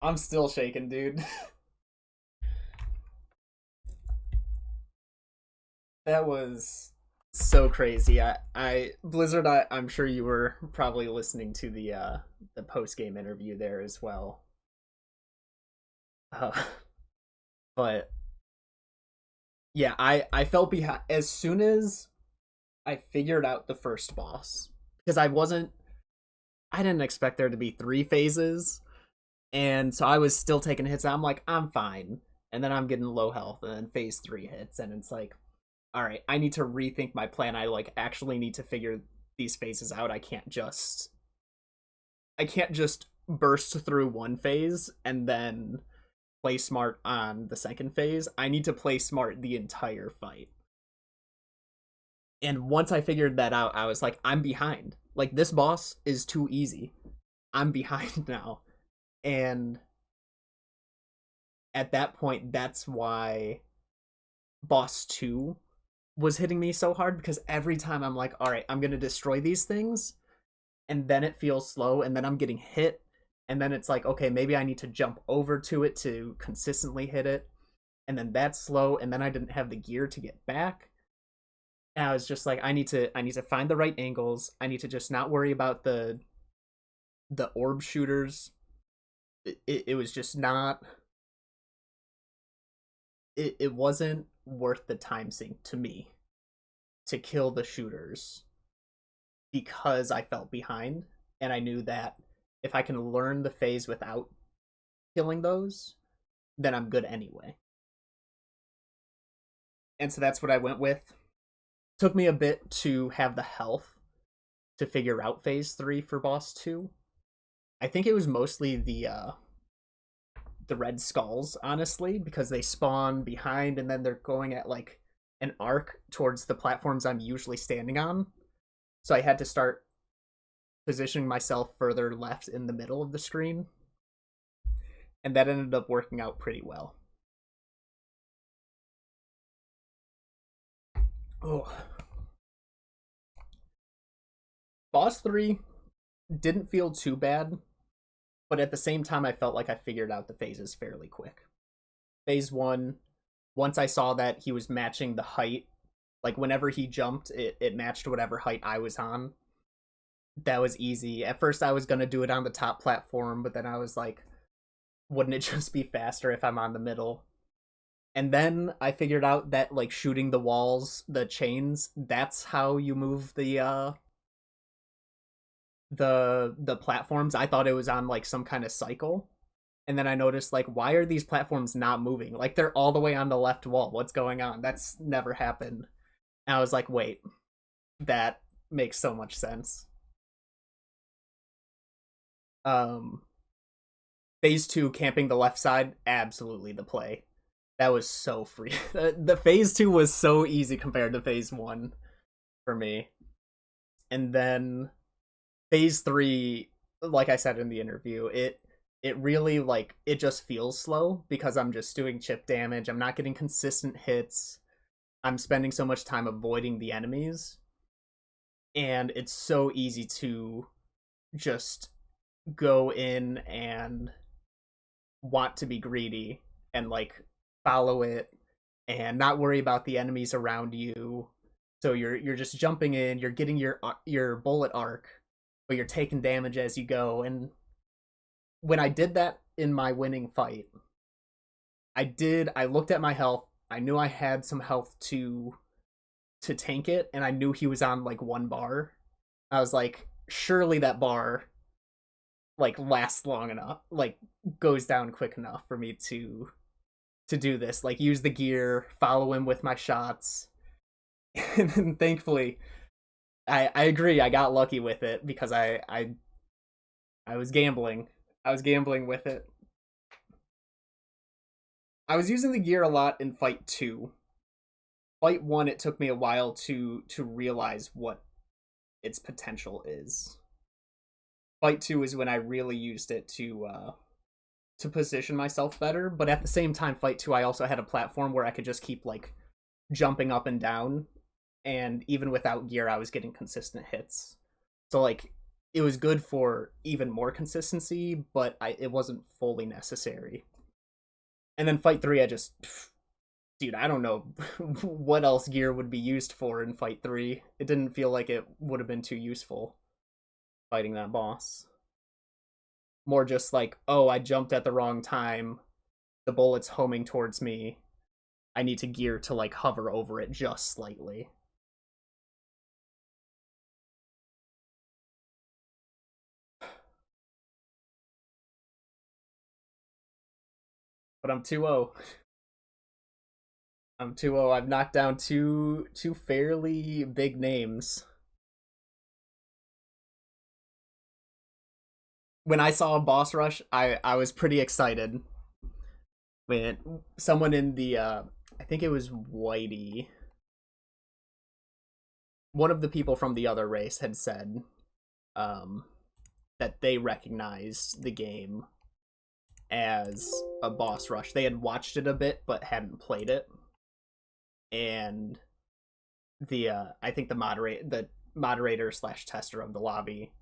I'm still shaking, dude. That was so crazy. I Blizzard. I'm sure you were probably listening to the post game interview there as well. Uh, but yeah, I felt behind as soon as I figured out the first boss because I didn't expect there to be three phases, and so I was still taking hits. And I'm like, I'm fine, and then I'm getting low health, and then phase three hits, and it's like, all right, I need to rethink my plan. I like actually need to figure these phases out. I can't just burst through one phase and then play smart on the second phase. I need to play smart the entire fight. And once I figured that out, I was like, I'm behind. Like this boss is too easy. I'm behind now. And at that point, that's why boss 2 was hitting me so hard because every time I'm like, all right, I'm going to destroy these things and then it feels slow and then I'm getting hit and then it's like, okay, maybe I need to jump over to it to consistently hit it and then that's slow and then I didn't have the gear to get back. And I was just like, I need to find the right angles. I need to just not worry about the orb shooters. It was just not it wasn't worth the time sink to me to kill the shooters because I felt behind and I knew that if I can learn the phase without killing those, then I'm good anyway. And so that's what I went with. Took me a bit to have the health to figure out phase 3 for boss 2. I think it was mostly the red skulls, honestly, because they spawn behind and then they're going at like an arc towards the platforms I'm usually standing on. So I had to start positioning myself further left in the middle of the screen. And that ended up working out pretty well. Oh. Boss 3 didn't feel too bad, but at the same time, I felt like I figured out the phases fairly quick. Phase 1, once I saw that he was matching the height, like whenever he jumped, it matched whatever height I was on. That was easy. At first, I was going to do it on the top platform, but then I was like, wouldn't it just be faster if I'm on the middle? And then I figured out that like shooting the walls, the chains, that's how you move the platforms. I thought it was on like some kind of cycle. And then I noticed like why are these platforms not moving? Like they're all the way on the left wall. What's going on? That's never happened. And I was like, wait, that makes so much sense. Um Phase 2 camping the left side, absolutely the play. That was so free. The phase 2 was so easy compared to phase 1 for me. And then phase 3, like I said in the interview, it really like it just feels slow because I'm just doing chip damage. I'm not getting consistent hits. I'm spending so much time avoiding the enemies and it's so easy to just go in and want to be greedy and like follow it and not worry about the enemies around you. So you're just jumping in, you're getting your bullet arc, but you're taking damage as you go. And when I did that in my winning fight, I looked at my health. I knew I had some health to tank it, and I knew he was on like one bar. I was like, surely that bar like lasts long enough, like goes down quick enough for me to do this. Like use the gear, follow him with my shots, and thankfully, I agree. I got lucky with it because I was gambling. I was gambling with it. I was using the gear a lot in fight 2. Fight 1 it took me a while to realize what its potential is. Fight 2 is when I really used it to position myself better, but at the same time fight 2 I also had a platform where I could just keep like jumping up and down and even without gear I was getting consistent hits. So like it was good for even more consistency, but it wasn't fully necessary. And then Fight 3, I just, dude, I don't know what else gear would be used for in Fight 3. It didn't feel like it would have been too useful fighting that boss. More just like, oh, I jumped at the wrong time. The bullet's homing towards me. I need to gear to like hover over it just slightly. But I'm 2-0. I'm 2-0. I've knocked down two fairly big names. When I saw a boss rush, I was pretty excited. When someone in the I think it was Whitey, one of the people from the other race had said um that they recognized the game as a boss rush. They had watched it a bit but hadn't played it. And the I think the moderator slash tester of the lobby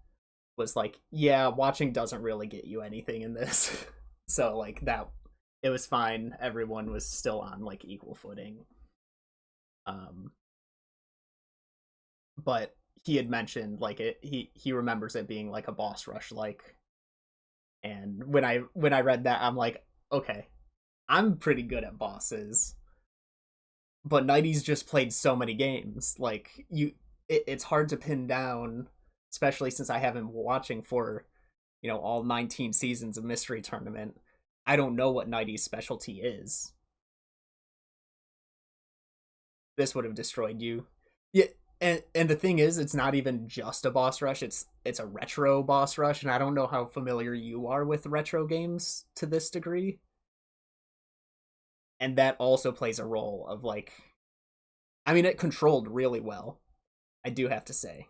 was like, yeah, watching doesn't really get you anything in this. So like that, it was fine. Everyone was still on like equal footing. But he had mentioned like he remembers it being like a boss rush like. And when I read that, I'm like, okay, I'm pretty good at bosses. But Nighty's just played so many games. Like it's hard to pin down, especially since I haven't been watching for, all 19 seasons of Mystery Tournament. I don't know what Nighty's specialty is. This would have destroyed you. Yeah, and the thing is, it's not even just a boss rush. It's a retro boss rush, and I don't know how familiar you are with retro games to this degree. And that also plays a role of like, I mean, it controlled really well. I do have to say.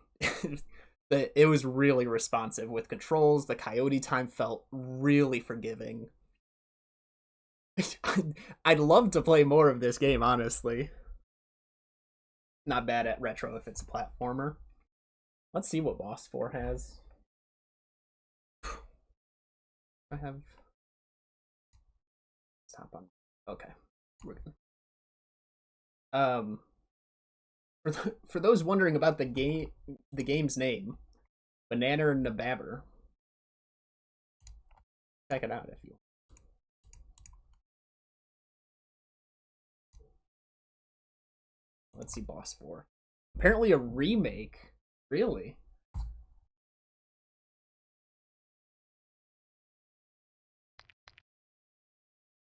It was really responsive with controls. The coyote time felt really forgiving. I'd love to play more of this game, honestly. Not bad at retro if it's a platformer. Let's see what Boss 4 has. I have... Stop on. Okay. We're good. For those wondering about the game's name, Banana Nababber. Check it out if you. Let's see, Boss 4. Apparently a remake. Really?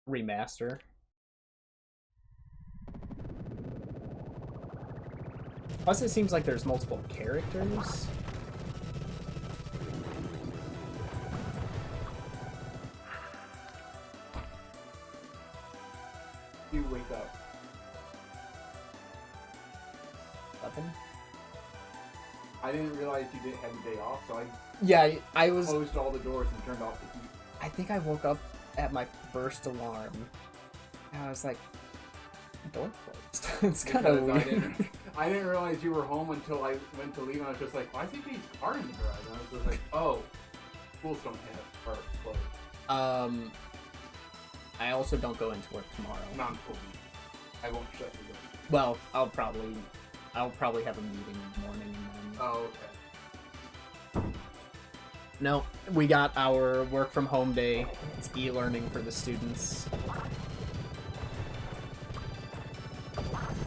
Remaster. Plus, it seems like there's multiple characters. You wake up. 11? I didn't realize you didn't have the day off, so I was closed all the doors and turned off the heat. I think I woke up at my first alarm. And I was like, door closed. It's kind of weird. I didn't realize you were home until I went to leave, and I was just like, why is he getting car in the garage? And I was just like, oh, schools don't have cars closed. I also don't go into work tomorrow. Non-school. I won't shut the door. Well, I'll probably have a meeting in the morning and then. Oh, okay. No, we got our work from home day. It's e-learning for the students.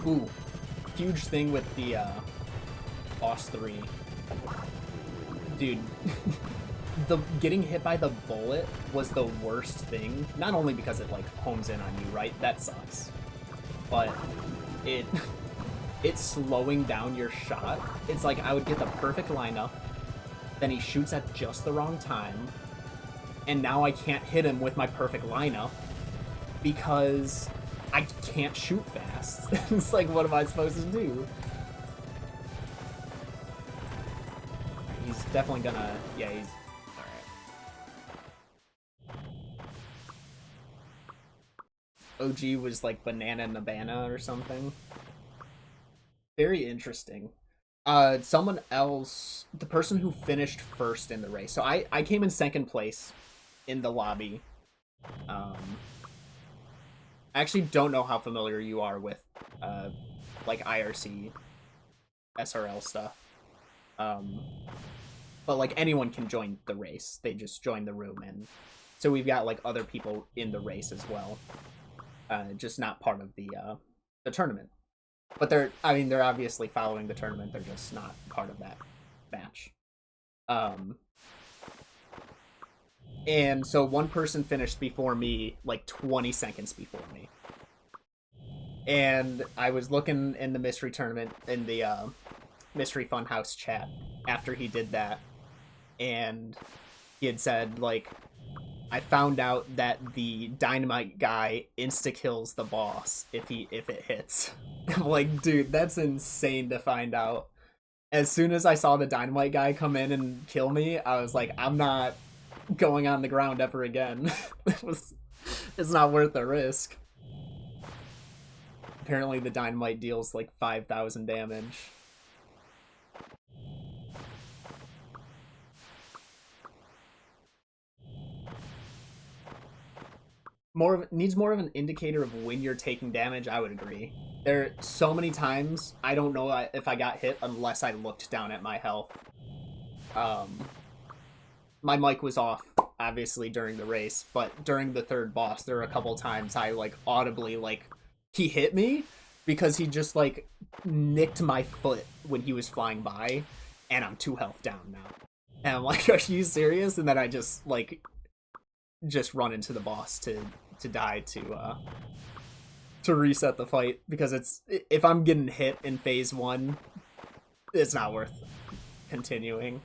Ooh, huge thing with the Boss 3. Dude, the getting hit by the bullet was the worst thing. Not only because it like homes in on you, right? That sucks. But it's slowing down your shot. It's like I would get the perfect lineup, then he shoots at just the wrong time, and now I can't hit him with my perfect lineup because I can't shoot fast. It's like, what am I supposed to do? He's definitely gonna... Yeah, he's... Alright. OG was like Banana Nabana or something. Very interesting. Someone else, the person who finished first in the race. So I came in second place in the lobby. I actually don't know how familiar you are with, like IRC, SRL stuff. But like anyone can join the race. They just join the room, and so we've got like other people in the race as well. Just not part of the tournament. But they're obviously following the tournament. They're just not part of that match. And so one person finished before me, like 20 seconds before me. And I was looking in the mystery tournament, in the mystery funhouse chat after he did that, and he had said, like, I found out that the dynamite guy insta-kills the boss if it hits. I'm like, dude, that's insane to find out. As soon as I saw the dynamite guy come in and kill me, I was like, I'm not going on the ground ever again. It's not worth the risk. Apparently the dynamite deals like 5,000 damage. Needs more of an indicator of when you're taking damage. I would agree. There are so many times I don't know if I got hit unless I looked down at my health. My mic was off obviously during the race, but during the third boss there were a couple times I like audibly, like, he hit me because he just like nicked my foot when he was flying by, and I'm 2 health down now. And I'm like, are you serious? And then I just run into the boss to die to reset the fight, because it's, if I'm getting hit in phase 1, it's not worth continuing.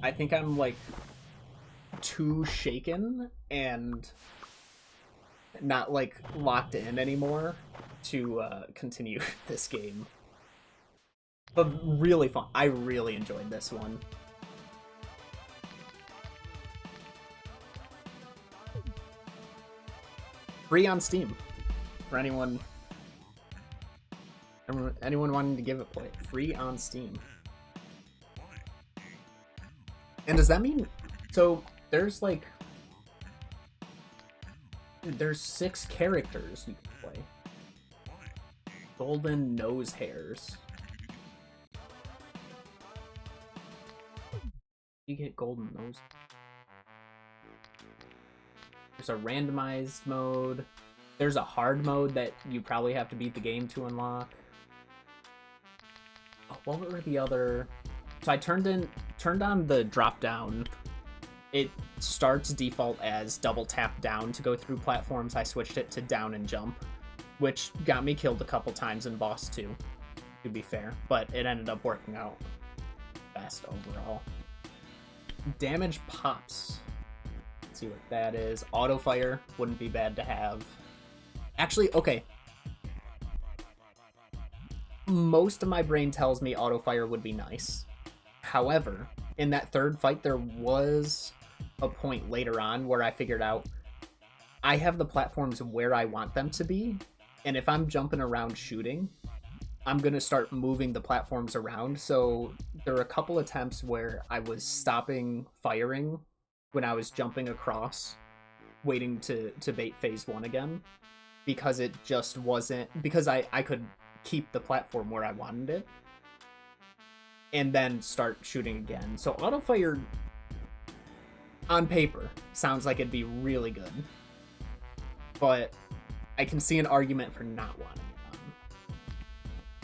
I think I'm like too shaken and not like locked in anymore to continue this game. But really fun. I really enjoyed this one. Free on Steam for anyone wanting to give it a play. Free on Steam. And does that mean, so there's 6 characters you can play. Golden nose hairs. You get golden nose. There's a randomized mode. There's a hard mode that you probably have to beat the game to unlock. Oh, what were the other? So I turned on the drop down. It starts default as double tap down to go through platforms. I switched it to down and jump, which got me killed a couple times in boss 2, to be fair, but it ended up working out best overall. Damage pops. Let's see what that is. Auto fire wouldn't be bad to have. Actually, okay. Most of my brain tells me auto fire would be nice. However, in that third fight, there was a point later on where I figured out I have the platforms where I want them to be, and if I'm jumping around shooting, I'm going to start moving the platforms around. So there were a couple attempts where I was stopping firing when I was jumping across, waiting to bait phase 1 again, because it just wasn't, because I could keep the platform where I wanted it and then start shooting again. So auto fire on paper sounds like it'd be really good, but I can see an argument for not wanting it on.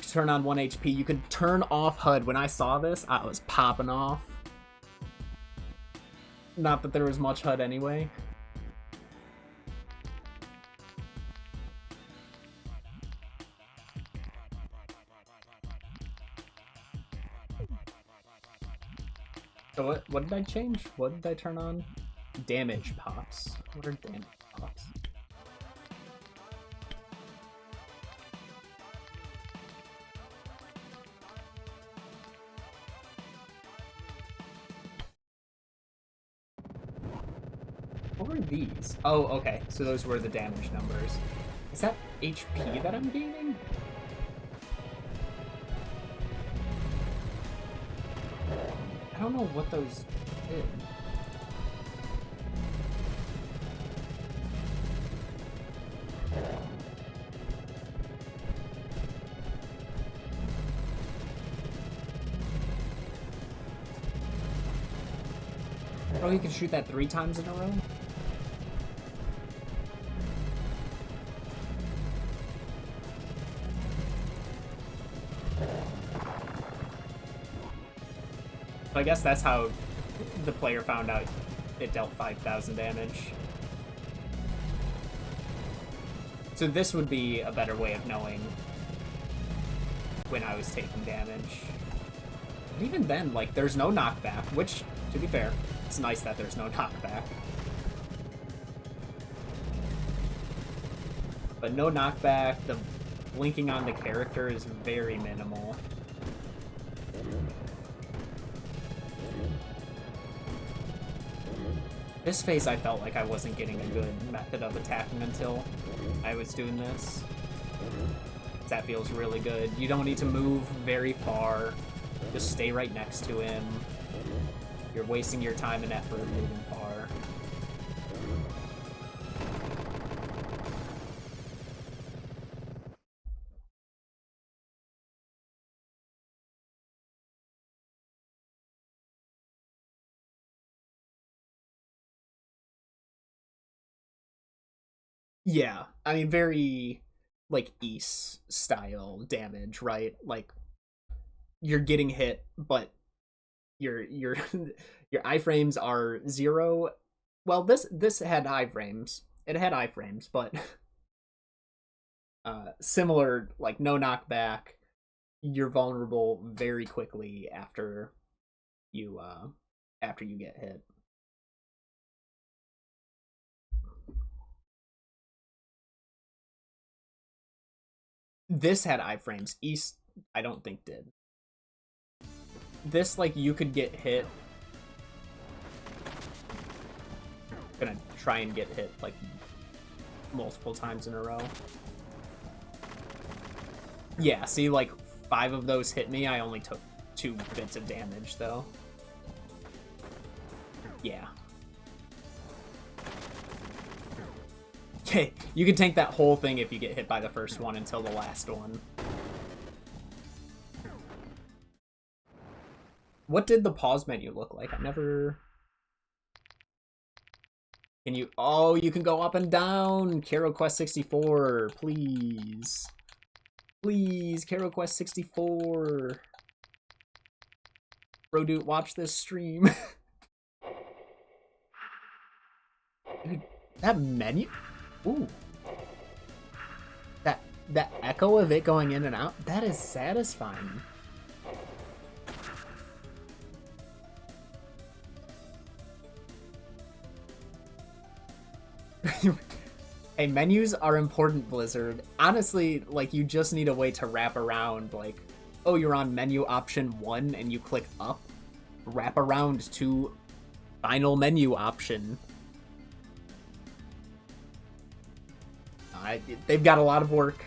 Turn on 1 HP. You can turn off HUD. When I saw this, I was popping off. Not that there was much HUD anyway. So what did I change? What did I turn on? Damage pops. What are damage pops? What were these? Oh, okay. So those were the damage numbers. Is that HP that I'm gaining? I don't know what those did. Oh, you can shoot that 3 times in a row? So I guess that's how the player found out it dealt 5,000 damage. So this would be a better way of knowing when I was taking damage. But even then, like, there's no knockback, which, to be fair, it's nice that there's no knockback. But no knockback, the blinking on the character is very minimal. This phase I felt like I wasn't getting a good method of attacking until I was doing this. That feels really good. You don't need to move very far. Just stay right next to him. You're wasting your time and effort moving far. Yeah, I mean, very, like, Ys style damage, right? Like, you're getting hit, but your your iframes are 0. Well, this had iframes. It had iframes, but similar, like, no knockback. You're vulnerable very quickly after you get hit. This had iframes. Ys, I don't think, did. This, like, you could get hit. Gonna try and get hit, like, multiple times in a row. Yeah, see, like, 5 of those hit me. I only took 2 bits of damage, though. Yeah. Okay, you can tank that whole thing if you get hit by the first one until the last one. What did the pause menu look like? I never... Can you... Oh, you can go up and down! Kero Quest 64, please. Please, Kero Quest 64. Bro, dude, watch this stream. Dude, that menu... Ooh. That echo of it going in and out, that is satisfying. Hey, menus are important, Blizzard. Honestly, like, you just need a way to wrap around, like, oh, you're on menu option 1 and you click up. Wrap around to final menu option. They've got a lot of work.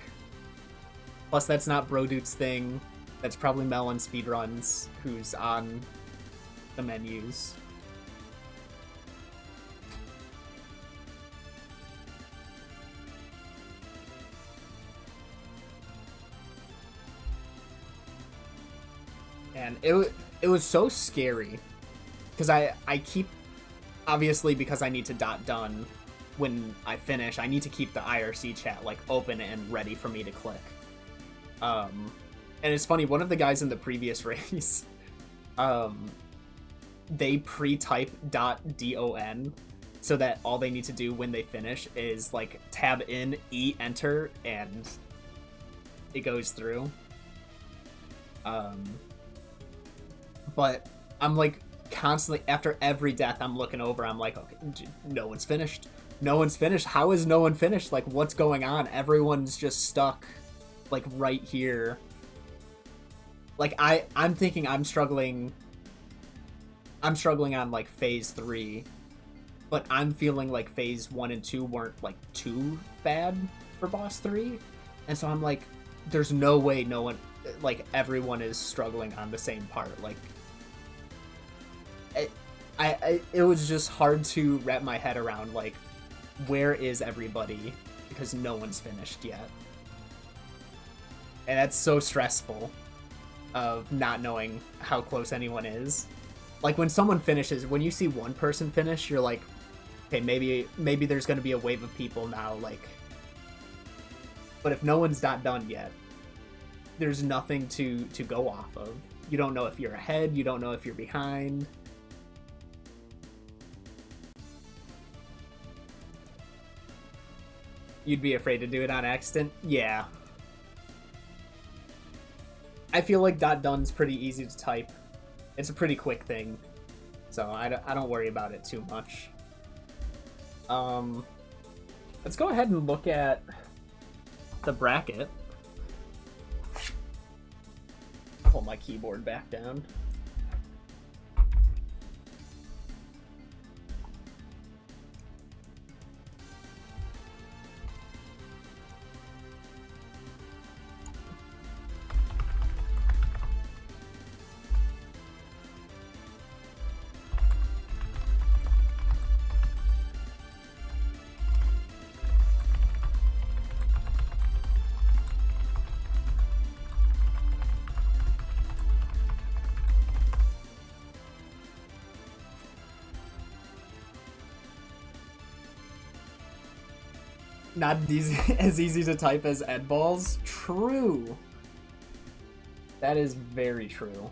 Plus, that's not Brodute's thing. That's probably Melon Speedruns, who's on the menus. And it was so scary. Because I keep... Obviously, because I need to done when I finish, I need to keep the IRC chat, like, open and ready for me to click. And it's funny, one of the guys in the previous race, they pre-type .don so that all they need to do when they finish is, like, tab in, E, enter, and it goes through. But I'm, like, constantly, after every death, I'm looking over, I'm like, okay, no one's finished. No one's finished. How is no one finished? Like, what's going on? Everyone's just stuck, like, right here. Like, I'm thinking I'm struggling on, like, phase 3. but I'm feeling like phase 1 and 2 weren't like too bad for boss 3, and so I'm like, there's no way no one, like, everyone is struggling on the same part. Like, it was just hard to wrap my head around, like, where is everybody, because no one's finished yet. And that's so stressful, of not knowing how close anyone is. Like, when someone finishes, when you see one person finish, you're like, okay, maybe there's going to be a wave of people now, like... But if no one's not done yet, there's nothing to go off of. You don't know if you're ahead, you don't know if you're behind. You'd be afraid to do it on accident? Yeah. I feel like .done's pretty easy to type. It's a pretty quick thing, so I don't worry about it too much. Let's go ahead and look at the bracket. Pull my keyboard back down. Not as easy to type as Ed Balls? True. That is very true.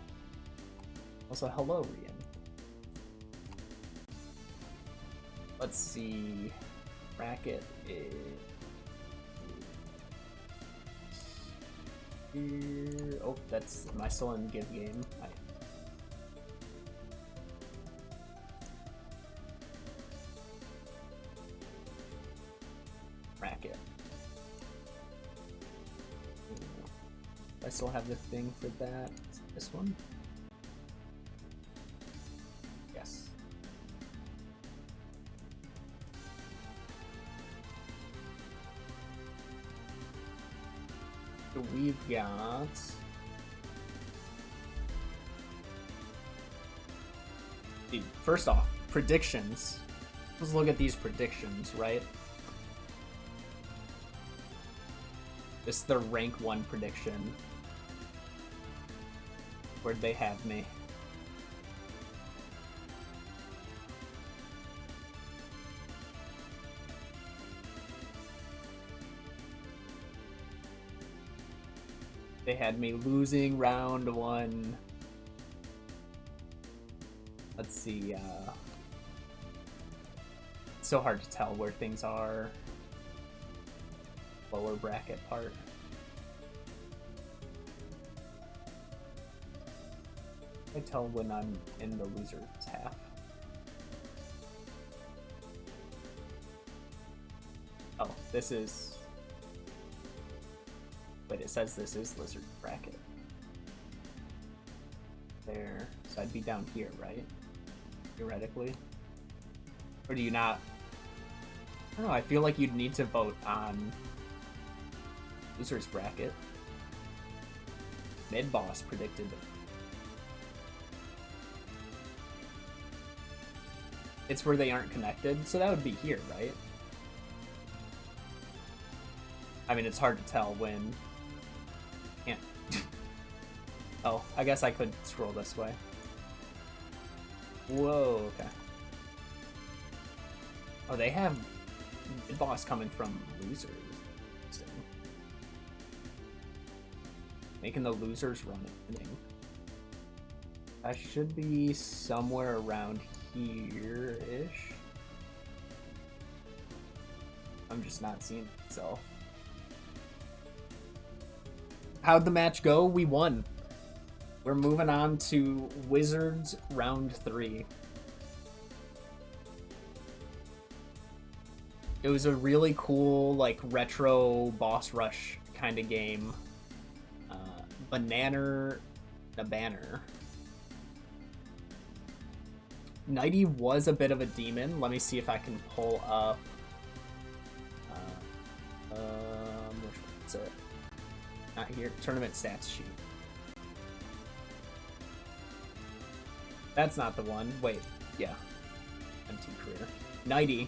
Also, hello, Rian. Let's see. Bracket is here. Oh, that's am I still in Give Game? Bracket. I still have the thing for that. Is it this one? Yes. So we've got first off, predictions. Let's look at these predictions, right? This is the rank 1 prediction. Where'd they have me? They had me losing round 1. Let's see, it's so hard to tell where things are. Lower bracket part. I tell when I'm in the loser's half. Oh, this is... Wait, it says this is lizard bracket. There. So I'd be down here, right? Theoretically. Or do you not? I don't know, I feel like you'd need to vote on loser's bracket. Mid-boss predicted. It's where they aren't connected, so that would be here, right? I mean, it's hard to tell when... Can't... Oh, I guess I could scroll this way. Whoa, okay. Oh, they have mid-boss coming from losers. Making the losers run it. I should be somewhere around here-ish. I'm just not seeing it, so. How'd the match go? We won. We're moving on to Wizards round 3. It was a really cool, like, retro boss rush kind of game. The banner. Nighty was a bit of a demon. Let me see if I can pull up. Which one is it? Not here. Tournament stats sheet. That's not the one. Wait. Yeah. MT career. Nighty.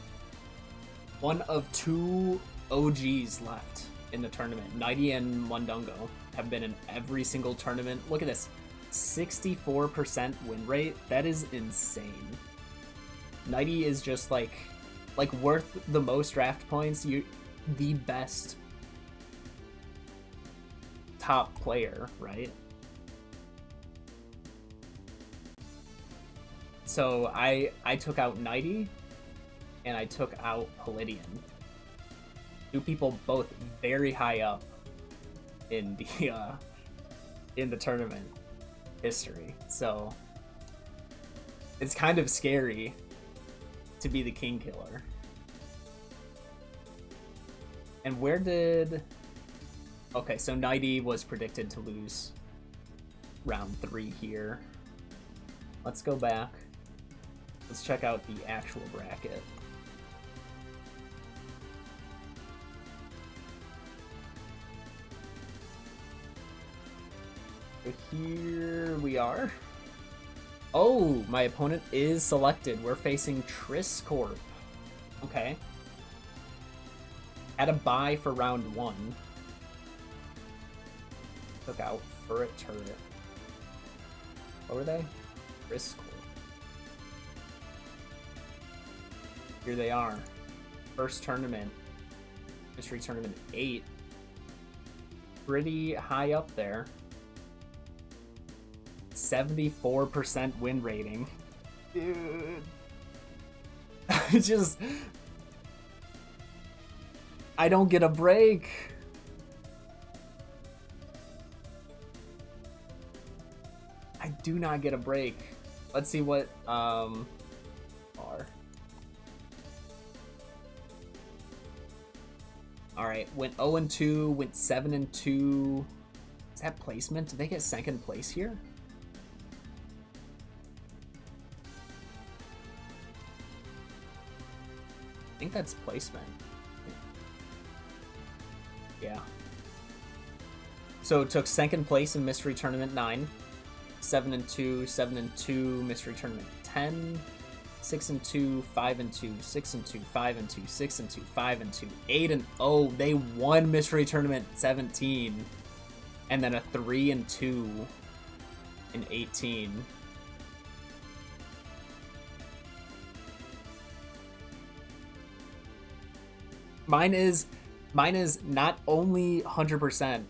One of 2 OGs left in the tournament. Nighty and Mundungo have been in every single tournament. Look at this. 64% win rate. That is insane. Nighty is just like worth the most draft points. You the best top player, right? So I took out Nighty and I took out Palladian. 2 people both very high up in the tournament history. So it's kind of scary to be the king killer. And where did... Okay, so Nighty was predicted to lose round 3 here. Let's go back. Let's check out the actual bracket. So here we are. Oh, my opponent is selected. We're facing Triscorp. Okay. Had a bye for round 1. Took out for a turret. What were they? Triscorp. Here they are. First tournament. Mystery Tournament 8. Pretty high up there. 74% win rating. Dude. I don't get a break. I do not get a break. Let's see what are. Alright, went 0-2, went 7-2. Is that placement? Did they get second place here? I think that's placement. Yeah. So it took second place in Mystery Tournament 9, 7-2, 7-2, Mystery Tournament 10, 6-2, 5-2, 6-2, 5-2, 6-2, 5-2, 8-0. They won Mystery Tournament 17, and then a 3-2 in 18. Mine is not only 100%,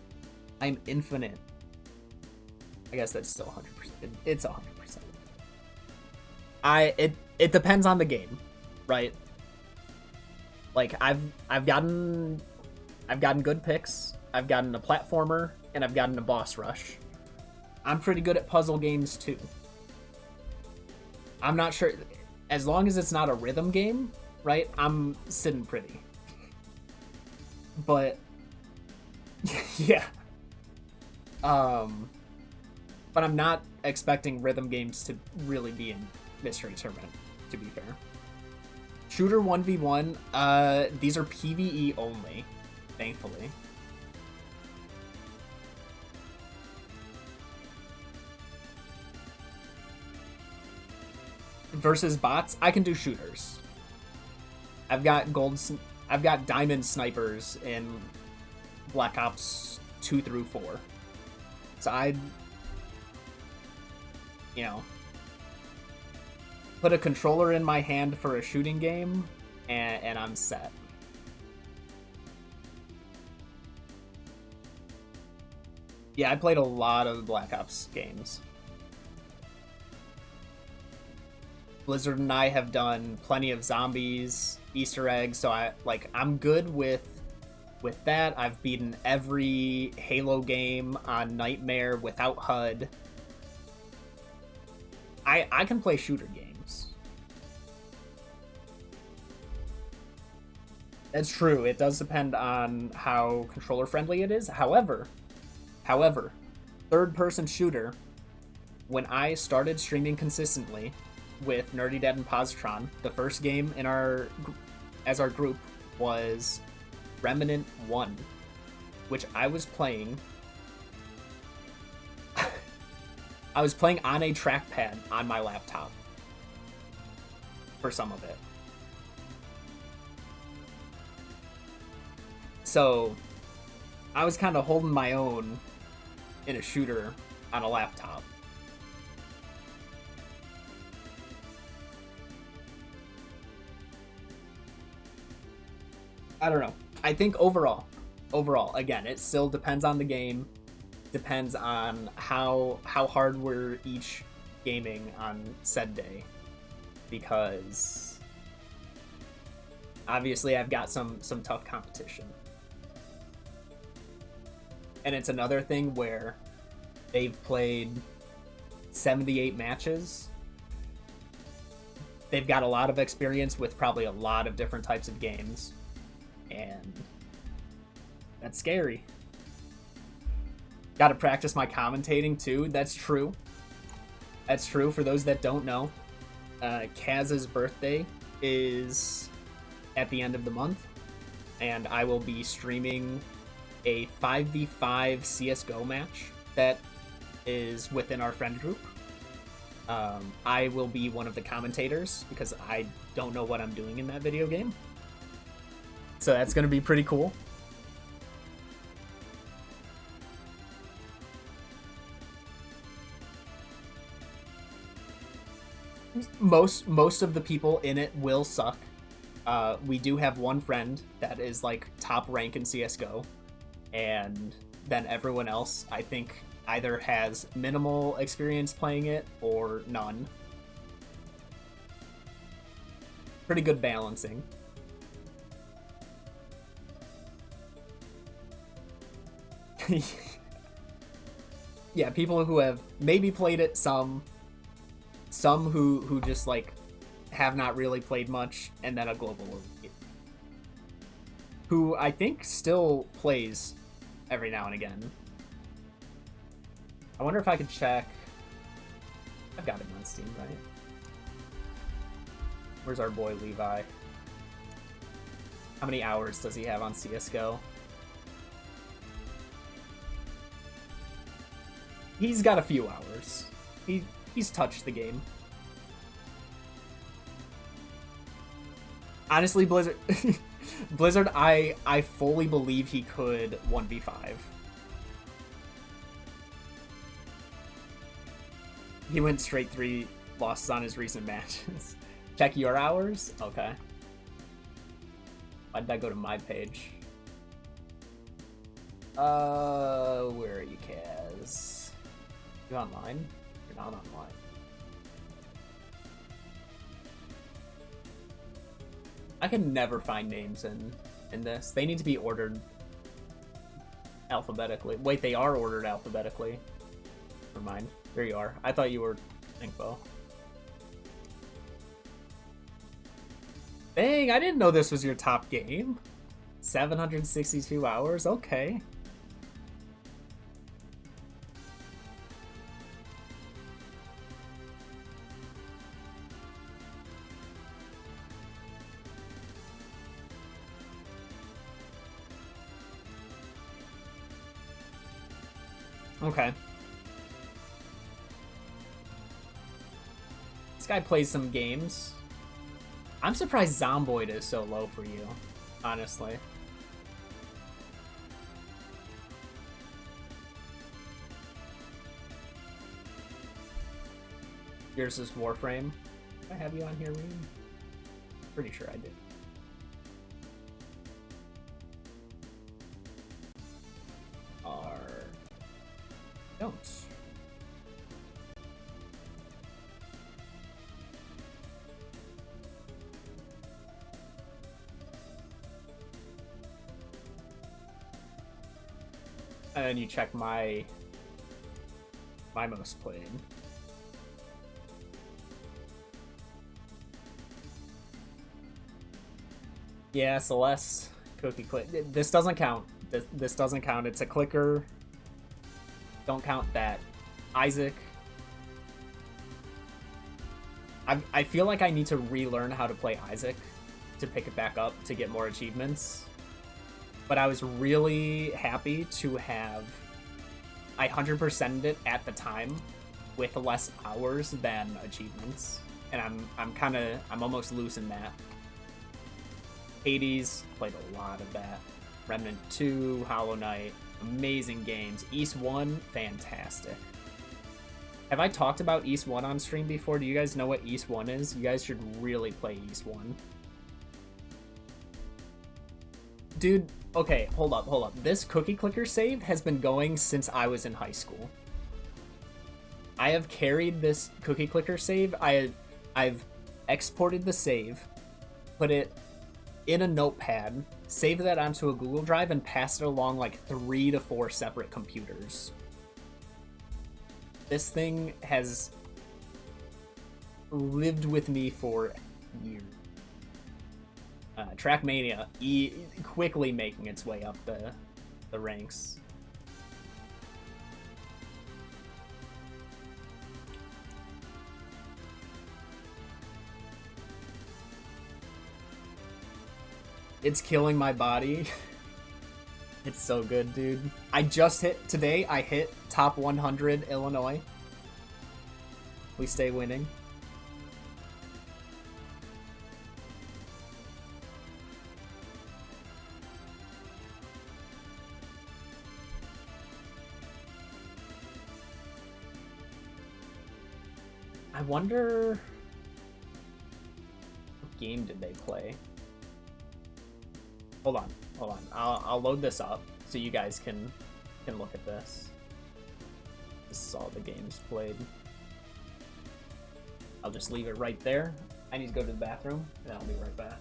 I'm infinite. I guess that's still 100%. It's 100%. It depends on the game, right? Like I've gotten good picks. I've gotten a platformer and I've gotten a boss rush. I'm pretty good at puzzle games too. I'm not sure, as long as it's not a rhythm game, right? I'm sitting pretty. But yeah. But I'm not expecting rhythm games to really be in Mystery Tournament, to be fair. Shooter 1v1, these are PvE only, thankfully. Versus bots, I can do shooters. I've got diamond snipers in Black Ops 2 through 4. So I'd, put a controller in my hand for a shooting game, and I'm set. Yeah, I played a lot of Black Ops games. Blizzard and I have done plenty of zombies, Easter eggs, so I'm good with that. I've beaten every Halo game on Nightmare without HUD. I can play shooter games. That's true. It does depend on how controller friendly it is. However, third person shooter, when I started streaming consistently, with Nerdy Dad and Positron. The first game in our group was Remnant 1, which I was playing. I was playing on a trackpad on my laptop for some of it. So I was kind of holding my own in a shooter on a laptop. I don't know. I think overall, again, it still depends on the game, depends on how hard we're each gaming on said day, because obviously I've got some tough competition. And it's another thing where they've played 78 matches. They've got a lot of experience with probably a lot of different types of games. And that's scary. Got to practice my commentating too. That's true. That's true. For those that don't know, Kaz's birthday is at the end of the month, and I will be streaming a 5v5 CSGO match that is within our friend group. I will be one of the commentators because I don't know what I'm doing in that video game. So that's going to be pretty cool. Most of the people in it will suck. We do have one friend that is like top rank in CSGO, and then everyone else, I think, either has minimal experience playing it or none. Pretty good balancing. Yeah, people who have maybe played it, some who just like have not really played much, and then a global elite who I think still plays every now and again. I wonder if I could check. I've got him on Steam, right? Where's our boy Levi? How many hours does he have on CSGO? He's got a few hours. He's touched the game. Honestly, Blizzard, I fully believe he could 1v5. He went straight 3 losses on his recent matches. Check your hours? Okay. Why did I go to my page? Where are you, Kaz? You online? You're not online. I can never find names in this. They need to be ordered alphabetically. Wait, they are ordered alphabetically. Never mind. There you are. I thought you were Info. Dang, I didn't know this was your top game. 762 hours? Okay. Okay. This guy plays some games. I'm surprised Zomboid is so low for you, honestly. Yours is Warframe. Did I have you on here, Reem? Pretty sure I did. Don't. And you check my most played. Yeah, Celeste, Cookie Click. This doesn't count. This doesn't count. It's a clicker. Don't count that. Isaac. I feel like I need to relearn how to play Isaac to pick it back up to get more achievements. But I was really happy to have... I 100%ed it at the time with less hours than achievements. And I'm almost losing that. Hades, played a lot of that. Remnant 2, Hollow Knight, amazing games. Ys 1, fantastic. Have I talked about Ys 1 on stream before? Do you guys know what Ys 1 is? You guys should really play Ys 1. Dude, okay, hold up. This cookie clicker save has been going since I was in high school. I have carried this cookie clicker save. I've exported the save, put it in a notepad, saved that onto a Google Drive, and passed it along like 3 to 4 separate computers. This thing has lived with me for years. Trackmania quickly making its way up the ranks. It's killing my body. It's so good, dude. I hit top 100 Illinois. We stay winning. I wonder what game did they play? Hold on. I'll load this up so you guys can look at this. This is all the games played. I'll just leave it right there. I need to go to the bathroom, and I'll be right back.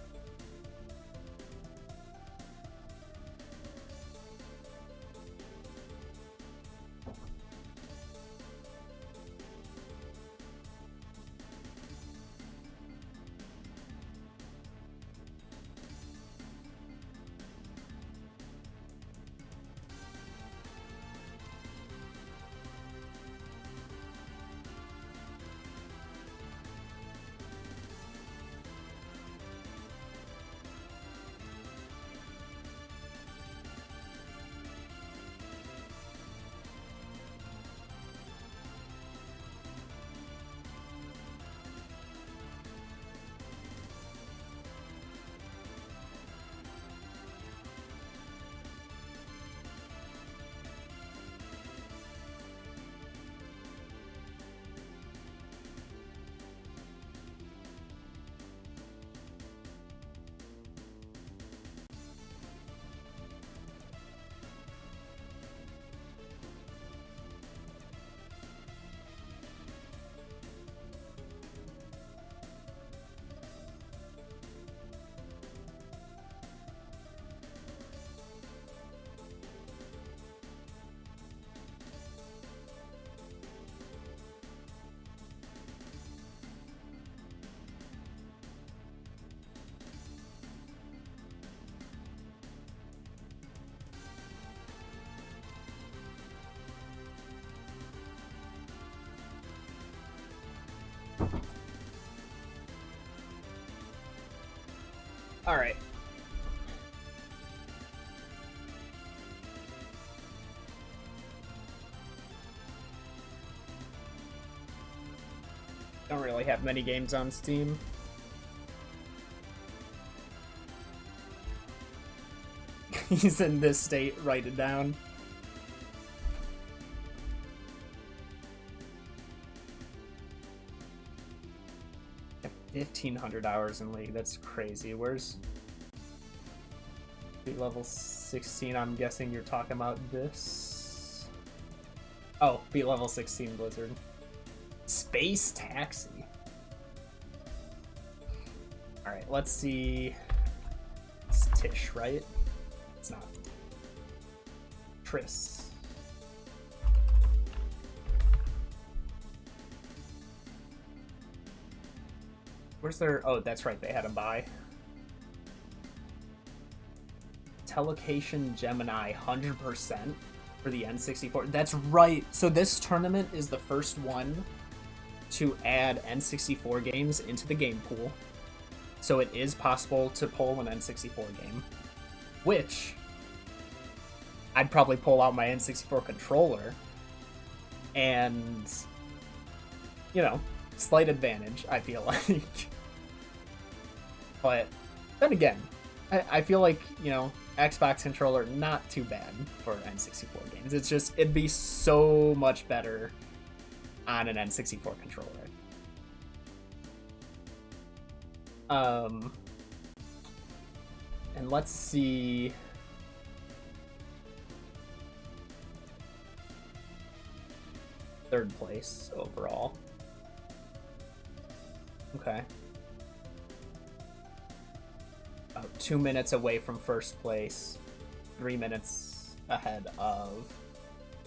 All right. Don't really have many games on Steam. He's in this state, write it down. I have 1,500 hours in League, that's crazy. Where's beat level 16? I'm guessing you're talking about this. Oh, beat level 16 Blizzard. Space Taxi. Alright, let's see. It's Tish, right? It's not. Triss. Where's their... Oh, that's right, they had a buy. Telecation Gemini, 100% for the N64. That's right. So this tournament is the first one to add N64 games into the game pool. So it is possible to pull an N64 game, which I'd probably pull out my N64 controller, and, you know, slight advantage, I feel like. But then again, I feel like, you know, Xbox controller, not too bad for N64 games. It's just, it'd be so much better on an N64 controller. And let's see. Third place overall. Okay. About 2 minutes away from first place. 3 minutes ahead of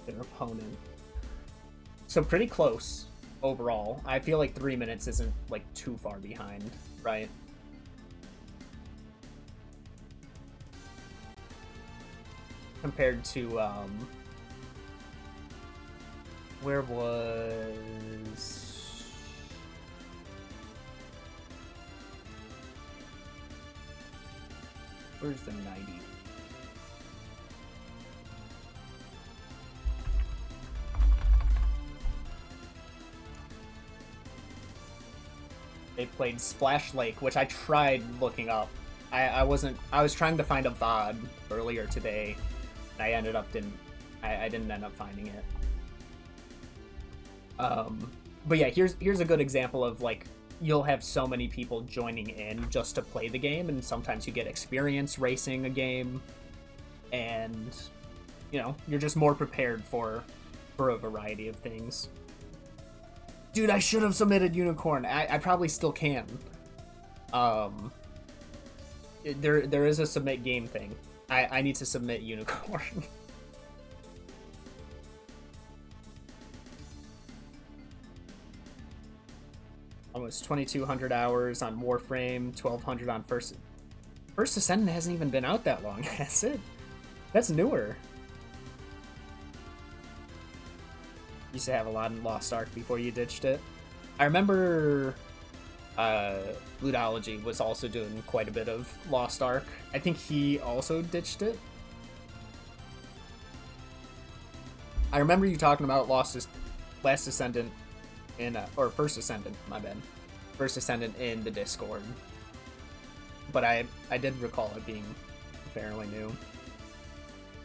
their opponent. So pretty close overall. I feel like 3 minutes isn't like too far behind, right? Compared to where was where's the 90? They played Splash Lake, which I tried looking up. I was trying to find a VOD earlier today, and I ended up I didn't end up finding it. But yeah, here's a good example of, like, you'll have so many people joining in just to play the game, and sometimes you get experience racing a game, and, you know, you're just more prepared for a variety of things. Dude, I should have submitted Unicorn. I probably still can. There is a submit game thing. I need to submit Unicorn. Almost 2,200 hours on Warframe, 1,200 on First Ascendant hasn't even been out that long, has it? That's newer. Used to have a lot in Lost Ark before you ditched it. I remember Ludology was also doing quite a bit of Lost Ark. I think he also ditched it. I remember you talking about Last Ascendant or First Ascendant, my bad. First Ascendant in the Discord. But I did recall it being fairly new.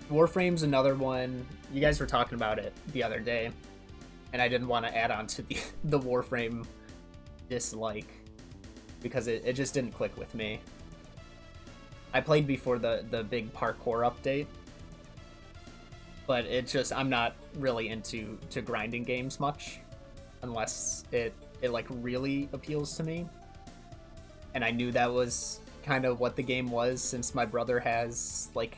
Warframe's another one. You guys were talking about it the other day, and I didn't want to add on to the Warframe dislike because it just didn't click with me. I played before the big parkour update, but it just, I'm not really into grinding games much unless it like really appeals to me. And I knew that was kind of what the game was, since my brother has like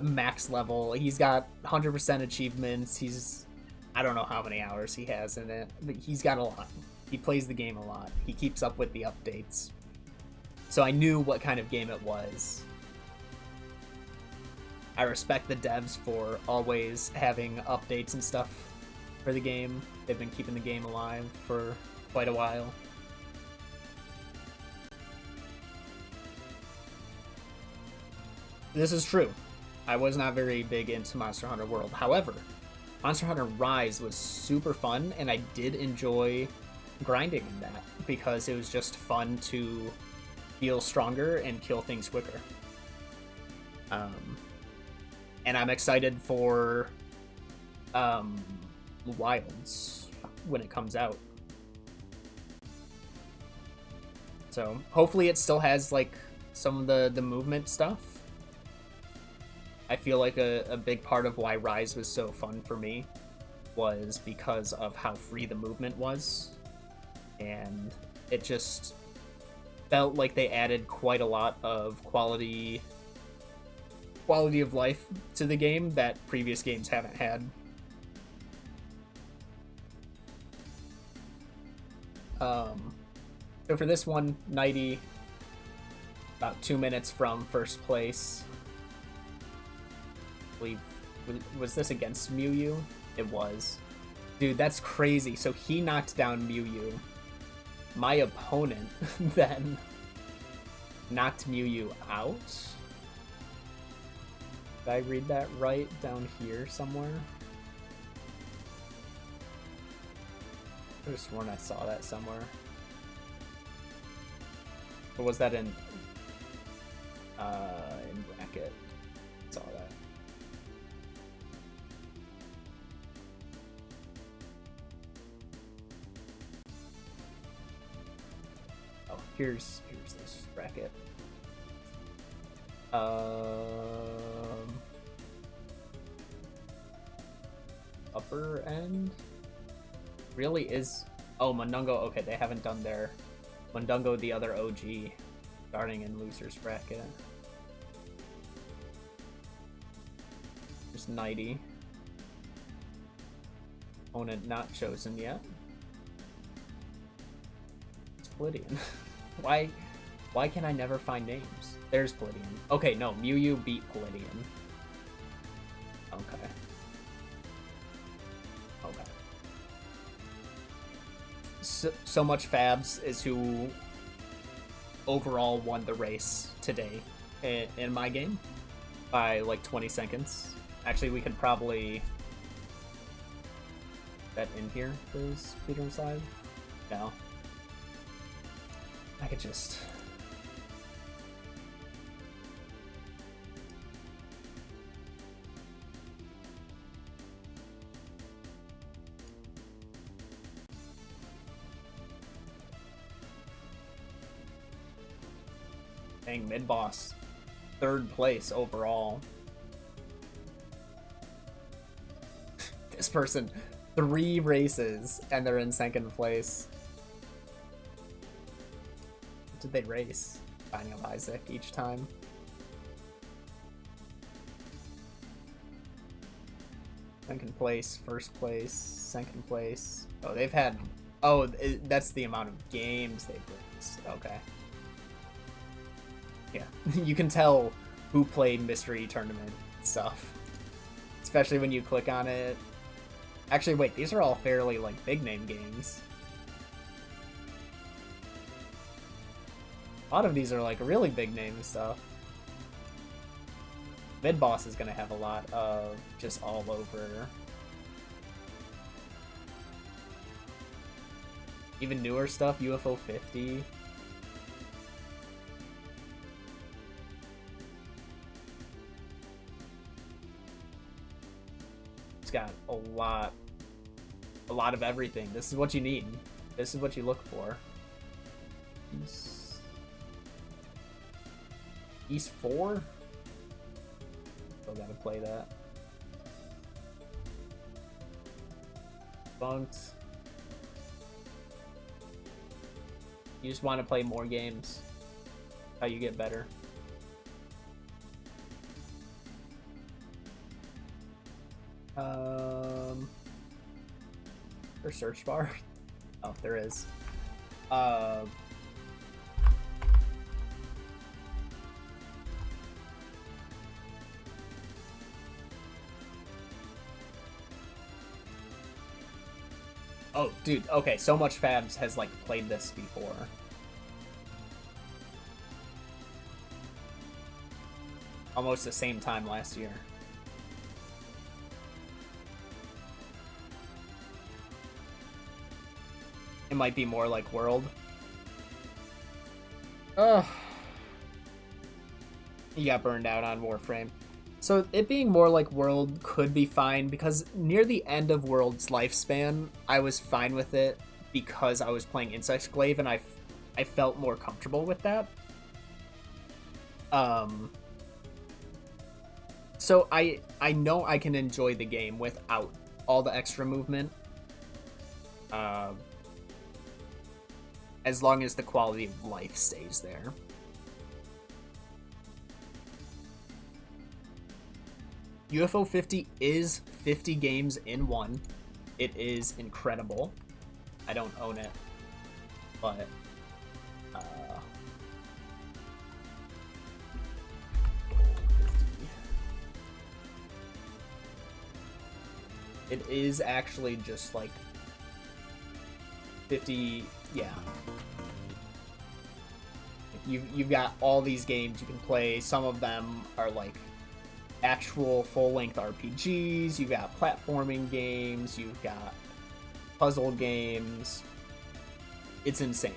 max level. He's got 100% achievements. I don't know how many hours he has in it, but he's got a lot. He plays the game a lot. He keeps up with the updates. So I knew what kind of game it was. I respect the devs for always having updates and stuff for the game. They've been keeping the game alive for quite a while. This is true. I was not very big into Monster Hunter World. However, Monster Hunter Rise was super fun, and I did enjoy grinding in that because it was just fun to feel stronger and kill things quicker. And I'm excited for Wilds when it comes out. So hopefully it still has like some of the movement stuff. I feel like a big part of why Rise was so fun for me was because of how free the movement was, and it just felt like they added quite a lot of quality of life to the game that previous games haven't had. So for this one, 90, about 2 minutes from first place. I believe, was this against Mew? It was. Dude, that's crazy. So he knocked down Mew Yu. My opponent then knocked Mew Yu out. Did I read that right down here somewhere? I could have sworn I saw that somewhere. Or was that in bracket? Saw that. Oh, here's this bracket. Upper end really is. Oh, Mundungo. Okay, they haven't done their Mundungo, the other OG, starting in losers bracket. There's Nighty. Opponent not chosen yet. It's Palladian. Why can I never find names? There's Palladian. Okay, no, Mew Yu beat Palladian. Okay. Okay. So much Fabs is who overall won the race today in my game by like 20 seconds. Actually, we could probably that in here is Peter inside. No. I could just dang, mid boss, 3rd place overall. This person, 3 races and they're in 2nd place. What did they race? Binding of Isaac each time. Second place, 1st place, 2nd place. Oh, they've had. Oh, that's the amount of games they've raced. Okay. Yeah, you can tell who played Mystery Tournament stuff. Especially when you click on it. Actually, wait, these are all fairly, like, big-name games. A lot of these are, like, really big-name stuff. Mid-boss is gonna have a lot of just all over. Even newer stuff, UFO 50. Got a lot of everything. This is what you need. This is what you look for. East 4? Still gotta play that. Bunked. You just want to play more games. How you get better. For search bar? Oh, there is. Oh, dude, okay, So Much Fabs has, like, played this before. Almost the same time last year. It might be more like World. Ugh. You got burned out on Warframe. So it being more like World could be fine, because near the end of World's lifespan, I was fine with it because I was playing Insectglaive and I felt more comfortable with that. So I know I can enjoy the game without all the extra movement. As long as the quality of life stays there. UFO 50 is 50 games in one. It is incredible. I don't own it, but It is actually just like 50, yeah. You've got all these games you can play. Some of them are like actual full-length RPGs. You've got platforming games. You've got puzzle games. It's insane.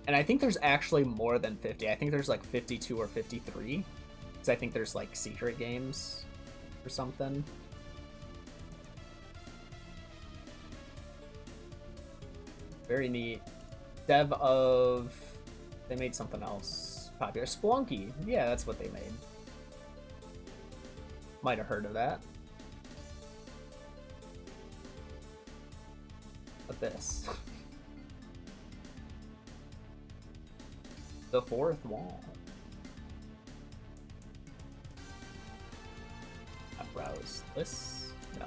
And I think there's actually more than 50. I think there's like 52 or 53. Because I think there's like secret games or something. Very neat. Dev of... They made something else popular. Spelunky. Yeah, that's what they made. Might have heard of that. But this. The Fourth Wall. Browse this? No.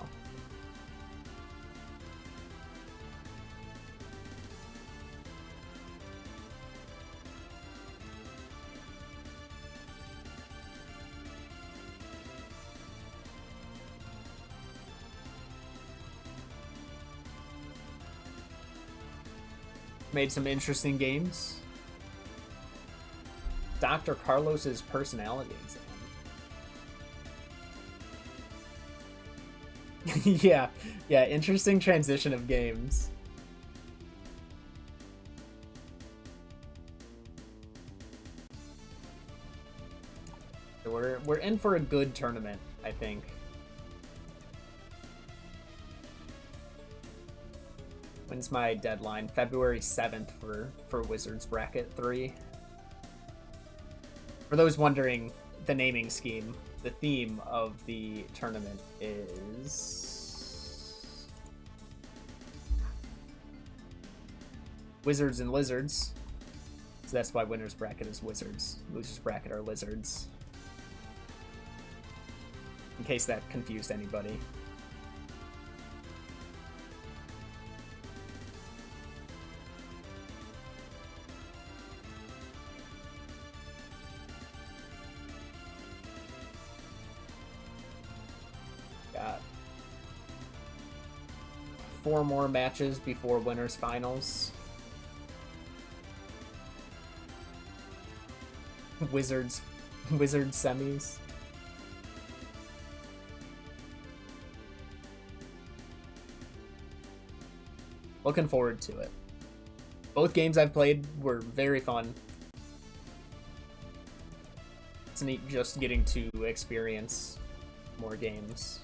Made some interesting games. Dr. Carlos's personality exam. yeah, interesting transition of games. So we're in for a good tournament, I think. When's my deadline? February 7th for Wizards Bracket 3. For those wondering the naming scheme, the theme of the tournament is Wizards and Lizards. So that's why winner's bracket is Wizards. Loser's bracket are Lizards. In case that confused anybody. Got 4 more matches before winners finals. Wizards semis. Looking forward to it. Both games I've played were very fun. It's neat just getting to experience more games.